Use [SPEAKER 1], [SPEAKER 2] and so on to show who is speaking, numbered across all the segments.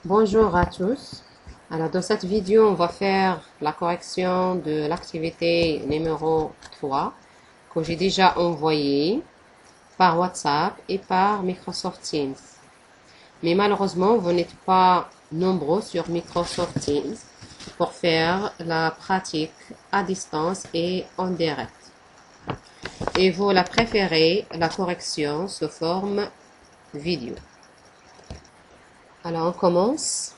[SPEAKER 1] Bonjour à tous. Alors, dans cette vidéo, on va faire la correction de l'activité numéro 3 que j'ai déjà envoyée par WhatsApp et par Microsoft Teams. Mais malheureusement, vous n'êtes pas nombreux sur Microsoft Teams pour faire la pratique à distance et en direct. Et vous la préférez, la correction sous forme vidéo. Alors, on commence.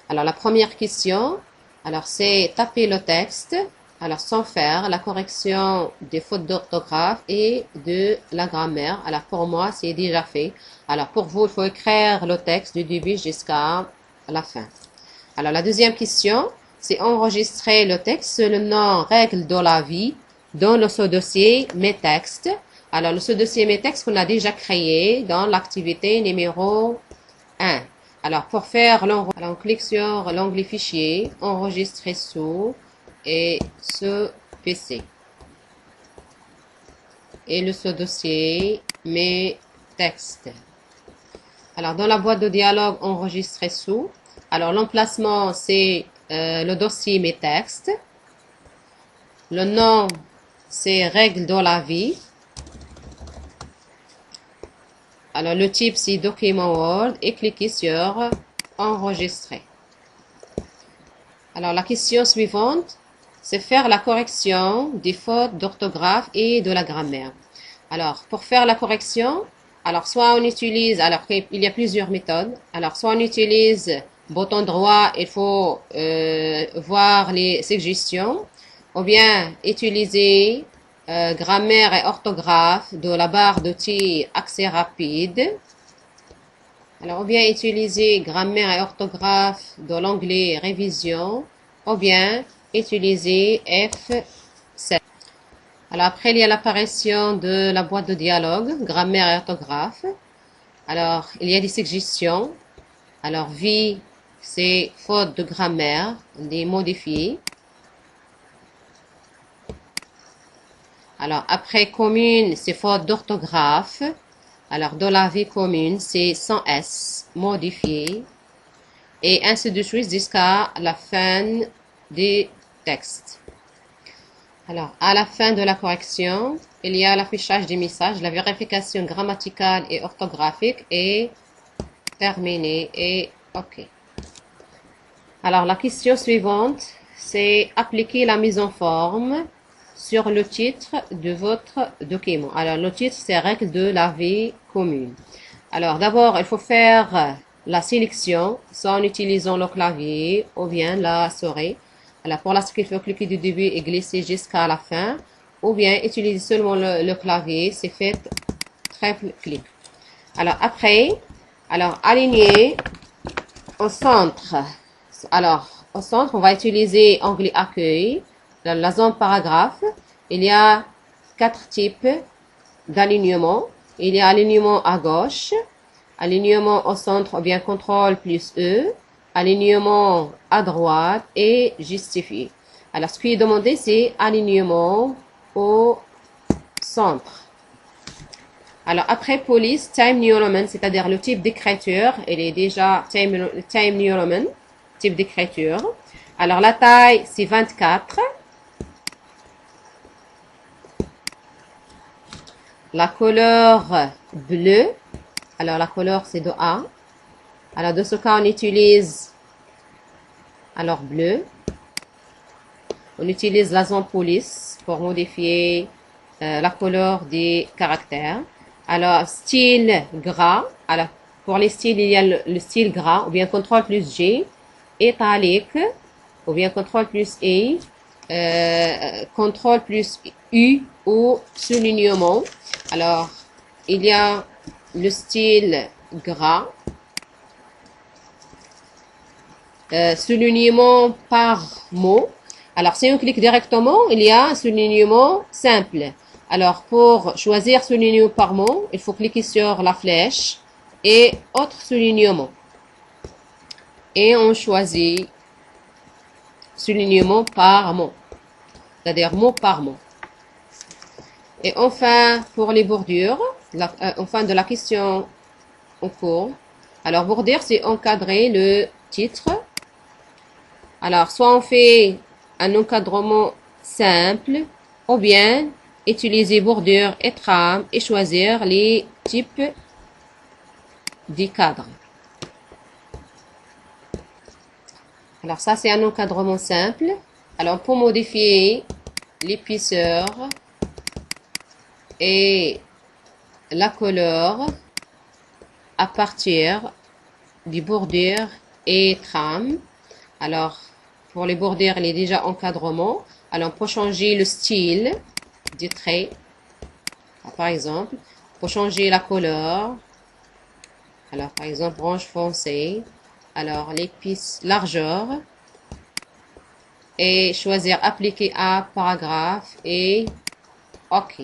[SPEAKER 1] Alors, la première question, c'est taper le texte, sans faire la correction des fautes d'orthographe et de la grammaire. Alors, pour moi, c'est déjà fait. Alors, pour vous, il faut écrire le texte du début jusqu'à la fin. Alors, la deuxième question, c'est enregistrer le texte sur le nom règle de la vie dans le sous-dossier Mes textes. Alors, le sous-dossier Mes textes qu'on a déjà créé dans l'activité numéro 1. Alors, pour faire l'enregistrement, on clique sur l'onglet Fichier, Enregistrer sous et ce PC. Et le sous-dossier Mes textes. Alors, dans la boîte de dialogue Enregistrer sous, l'emplacement, c'est le dossier Mes textes. Le nom, c'est Règles de la vie. Alors, le type, c'est document Word et cliquez sur Enregistrer. Alors, la question suivante, c'est faire la correction des fautes d'orthographe et de la grammaire. Alors, pour faire la correction, soit on utilise, il y a plusieurs méthodes. Alors, soit on utilise bouton droit, il faut voir les suggestions, ou bien utiliser grammaire et orthographe de la barre d'outils accès rapide. Alors, ou bien utiliser grammaire et orthographe de l'onglet révision, ou bien utiliser F7. Alors, après, il y a l'apparition de la boîte de dialogue, grammaire et orthographe. Alors, il y a des suggestions. Alors, vie, c'est faute de grammaire, les modifier. Alors, après commune, c'est faute d'orthographe. Alors, dans la vie commune, c'est sans S, modifié. Et ainsi de suite jusqu'à la fin des textes. Alors, à la fin de la correction, il y a l'affichage des messages, la vérification grammaticale et orthographique est terminée et OK. Alors, la question suivante, c'est appliquer la mise en forme sur le titre de votre document. Alors, le titre, c'est règles de la vie commune. Alors, d'abord, il faut faire la sélection, soit en utilisant le clavier ou bien la souris. Alors, pour la souris, il faut cliquer du début et glisser jusqu'à la fin, ou bien utiliser seulement le clavier, c'est fait triple clic. Alors, après, aligner au centre. Alors, au centre, on va utiliser onglet accueil. Dans la zone paragraphe, il y a 4 types d'alignement. Il y a alignement à gauche, alignement au centre ou bien contrôle plus E, alignement à droite et justifier. Alors, ce qui est demandé, c'est alignement au centre. Alors, après police, time New Roman, c'est-à-dire le type d'écriture, il est déjà time New Roman, type d'écriture. Alors, la taille, c'est 24. La couleur bleue, la couleur c'est de A. Alors, de ce cas, on utilise, bleu. On utilise la zone police pour modifier la couleur des caractères. Alors, style gras. Alors, pour les styles, il y a le style gras, ou bien CTRL plus G, italique, ou bien CTRL plus I, CTRL plus U ou soulignement. Alors, il y a le style gras, soulignement par mot. Alors, si on clique directement, il y a un soulignement simple. Alors, pour choisir soulignement par mot, il faut cliquer sur la flèche et autre soulignement. Et on choisit soulignement par mot, c'est-à-dire mot par mot. Et enfin, pour les bordures, enfin de la question en cours, Alors, bordir, c'est encadrer le titre. Alors, soit on fait un encadrement simple, ou bien utiliser bordure et trame et choisir les types du cadre. Alors, ça, c'est un encadrement simple. Alors, pour modifier l'épaisseur et la couleur à partir des bordures et trames. Alors, pour les bordures, il est déjà encadrement. Alors, pour changer le style des traits, par exemple, pour changer la couleur, alors, par exemple, orange foncé, alors, l'épice largeur, et choisir appliquer à paragraphe et OK.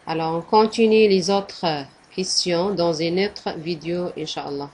[SPEAKER 1] Alors, on continue les autres questions dans une autre vidéo, Inch'Allah.